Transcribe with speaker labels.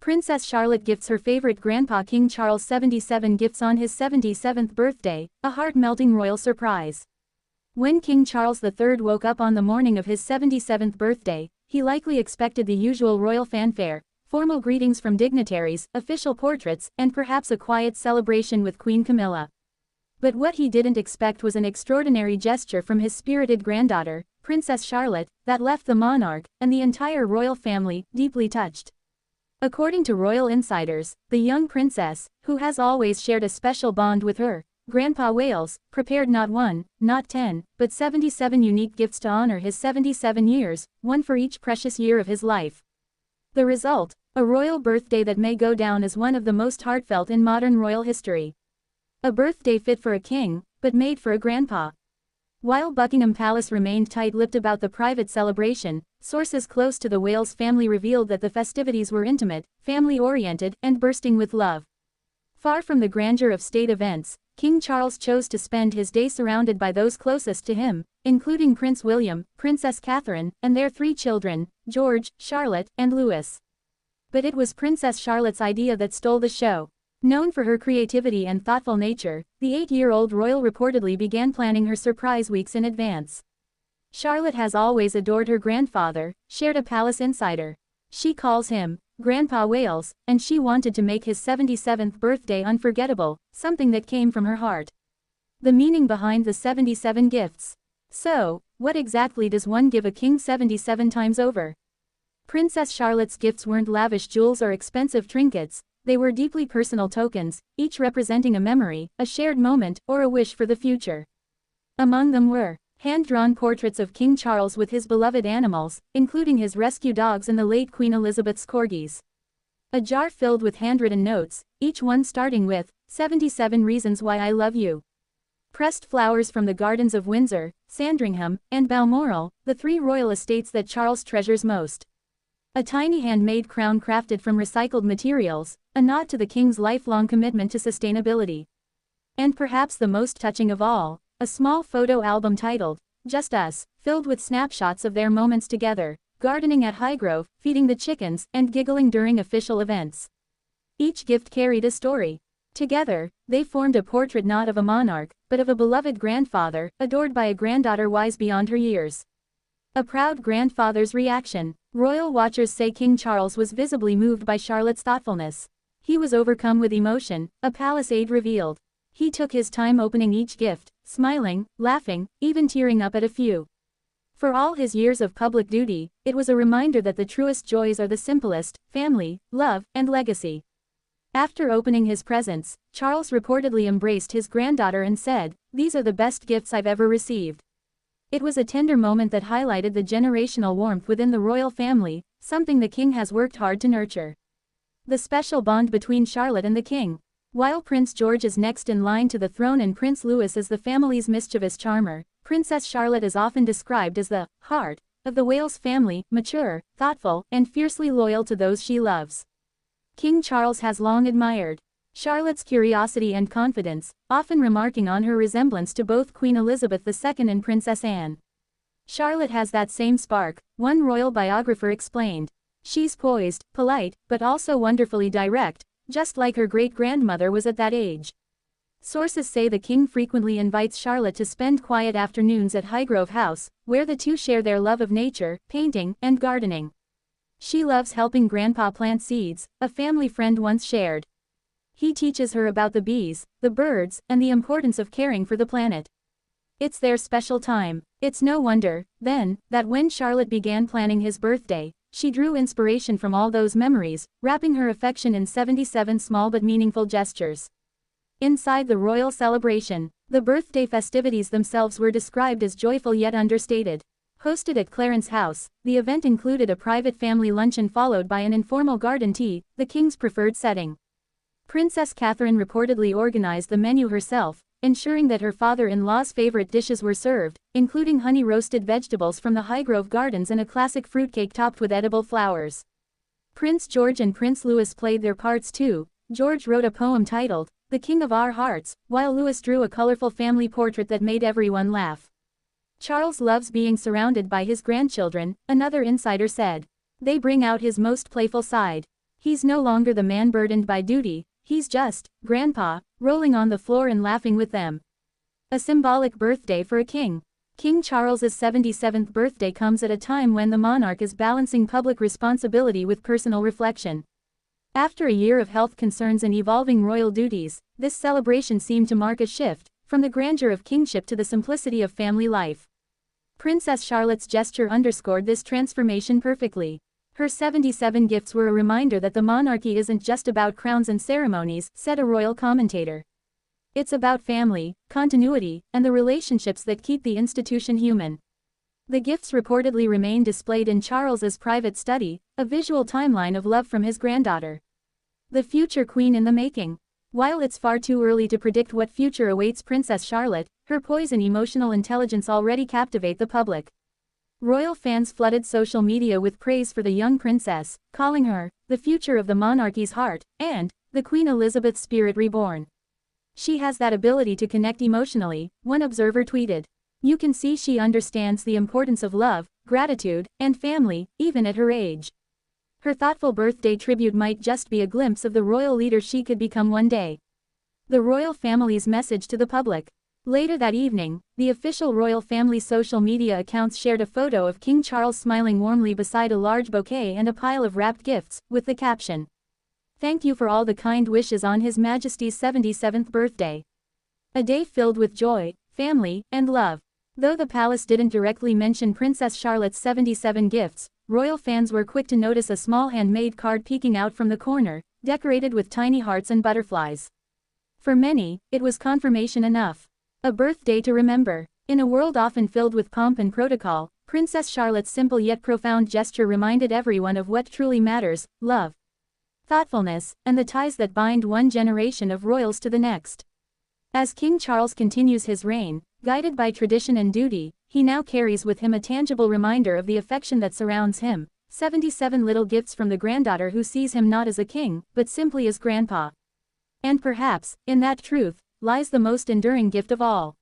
Speaker 1: Princess Charlotte gifts her favorite grandpa King Charles 77 gifts on his 77th birthday, a heart-melting royal surprise. When King Charles III woke up on the morning of his 77th birthday, he likely expected the usual royal fanfare, formal greetings from dignitaries, official portraits, and perhaps a quiet celebration with Queen Camilla. But what he didn't expect was an extraordinary gesture from his spirited granddaughter, Princess Charlotte, that left the monarch, and the entire royal family, deeply touched. According to royal insiders, the young princess, who has always shared a special bond with her Grandpa Wales, prepared not 1, not 10, but 77 unique gifts to honor his 77 years, one for each precious year of his life. The result? A royal birthday that may go down as one of the most heartfelt in modern royal history. A birthday fit for a king, but made for a grandpa. While Buckingham Palace remained tight-lipped about the private celebration, sources close to the Wales family revealed that the festivities were intimate, family-oriented, and bursting with love. Far from the grandeur of state events, King Charles chose to spend his day surrounded by those closest to him, including Prince William, Princess Catherine, and their 3 children, George, Charlotte, and Louis. But it was Princess Charlotte's idea that stole the show. Known for her creativity and thoughtful nature, the 8-year-old royal reportedly began planning her surprise weeks in advance. Charlotte has always adored her grandfather, shared a palace insider. She calls him Grandpa Wales, and she wanted to make his 77th birthday unforgettable, something that came from her heart. The meaning behind the 77 gifts. So, what exactly does one give a king 77 times over? Princess Charlotte's gifts weren't lavish jewels or expensive trinkets. They were deeply personal tokens, each representing a memory, a shared moment, or a wish for the future. Among them were hand-drawn portraits of King Charles with his beloved animals, including his rescue dogs and the late Queen Elizabeth's corgis. A jar filled with handwritten notes, each one starting with 77 Reasons Why I Love You. Pressed flowers from the gardens of Windsor, Sandringham, and Balmoral, the 3 royal estates that Charles treasures most. A tiny handmade crown crafted from recycled materials, a nod to the king's lifelong commitment to sustainability. And perhaps the most touching of all, a small photo album titled, Just Us, filled with snapshots of their moments together, gardening at Highgrove, feeding the chickens, and giggling during official events. Each gift carried a story. Together, they formed a portrait not of a monarch, but of a beloved grandfather, adored by a granddaughter wise beyond her years. A proud grandfather's reaction. Royal watchers say King Charles was visibly moved by Charlotte's thoughtfulness. He was overcome with emotion, a palace aide revealed. He took his time opening each gift, smiling, laughing, even tearing up at a few. For all his years of public duty, it was a reminder that the truest joys are the simplest: family, love, and legacy. After opening his presents, Charles reportedly embraced his granddaughter and said, "These are the best gifts I've ever received." It was a tender moment that highlighted the generational warmth within the royal family, something the king has worked hard to nurture. The special bond between Charlotte and the king. While Prince George is next in line to the throne and Prince Louis is the family's mischievous charmer, Princess Charlotte is often described as the heart of the Wales family, mature, thoughtful, and fiercely loyal to those she loves. King Charles has long admired Charlotte's curiosity and confidence, often remarking on her resemblance to both Queen Elizabeth II and Princess Anne. Charlotte has that same spark, one royal biographer explained. She's poised, polite, but also wonderfully direct, just like her great-grandmother was at that age. Sources say the king frequently invites Charlotte to spend quiet afternoons at Highgrove House, where the two share their love of nature, painting, and gardening. She loves helping Grandpa plant seeds, a family friend once shared. He teaches her about the bees, the birds, and the importance of caring for the planet. It's their special time. It's no wonder, then, that when Charlotte began planning his birthday, she drew inspiration from all those memories, wrapping her affection in 77 small but meaningful gestures. Inside the royal celebration, the birthday festivities themselves were described as joyful yet understated. Hosted at Clarence House, the event included a private family luncheon followed by an informal garden tea, the king's preferred setting. Princess Catherine reportedly organized the menu herself, ensuring that her father-in-law's favorite dishes were served, including honey-roasted vegetables from the Highgrove Gardens and a classic fruitcake topped with edible flowers. Prince George and Prince Louis played their parts too. George wrote a poem titled, "The King of Our Hearts," while Louis drew a colorful family portrait that made everyone laugh. Charles loves being surrounded by his grandchildren, another insider said. They bring out his most playful side. He's no longer the man burdened by duty, he's just, Grandpa, rolling on the floor and laughing with them. A symbolic birthday for a king. King Charles's 77th birthday comes at a time when the monarch is balancing public responsibility with personal reflection. After a year of health concerns and evolving royal duties, this celebration seemed to mark a shift, from the grandeur of kingship to the simplicity of family life. Princess Charlotte's gesture underscored this transformation perfectly. Her 77 gifts were a reminder that the monarchy isn't just about crowns and ceremonies, said a royal commentator. It's about family, continuity, and the relationships that keep the institution human. The gifts reportedly remain displayed in Charles's private study, a visual timeline of love from his granddaughter. The future queen in the making. While it's far too early to predict what future awaits Princess Charlotte, her poise and emotional intelligence already captivate the public. Royal fans flooded social media with praise for the young princess, calling her the future of the monarchy's heart and the Queen Elizabeth spirit reborn. She has that ability to connect emotionally, one observer tweeted. You can see she understands the importance of love, gratitude, and family, even at her age. Her thoughtful birthday tribute might just be a glimpse of the royal leader she could become one day. The royal family's message to the public. Later that evening, the official royal family social media accounts shared a photo of King Charles smiling warmly beside a large bouquet and a pile of wrapped gifts, with the caption, "Thank you for all the kind wishes on His Majesty's 77th birthday. A day filled with joy, family, and love." Though the palace didn't directly mention Princess Charlotte's 77 gifts, royal fans were quick to notice a small handmade card peeking out from the corner, decorated with tiny hearts and butterflies. For many, it was confirmation enough. A birthday to remember. In a world often filled with pomp and protocol, Princess Charlotte's simple yet profound gesture reminded everyone of what truly matters: love, thoughtfulness, and the ties that bind one generation of royals to the next. As King Charles continues his reign, guided by tradition and duty, he now carries with him a tangible reminder of the affection that surrounds him, 77 little gifts from the granddaughter who sees him not as a king, but simply as grandpa. And perhaps, in that truth, lies the most enduring gift of all.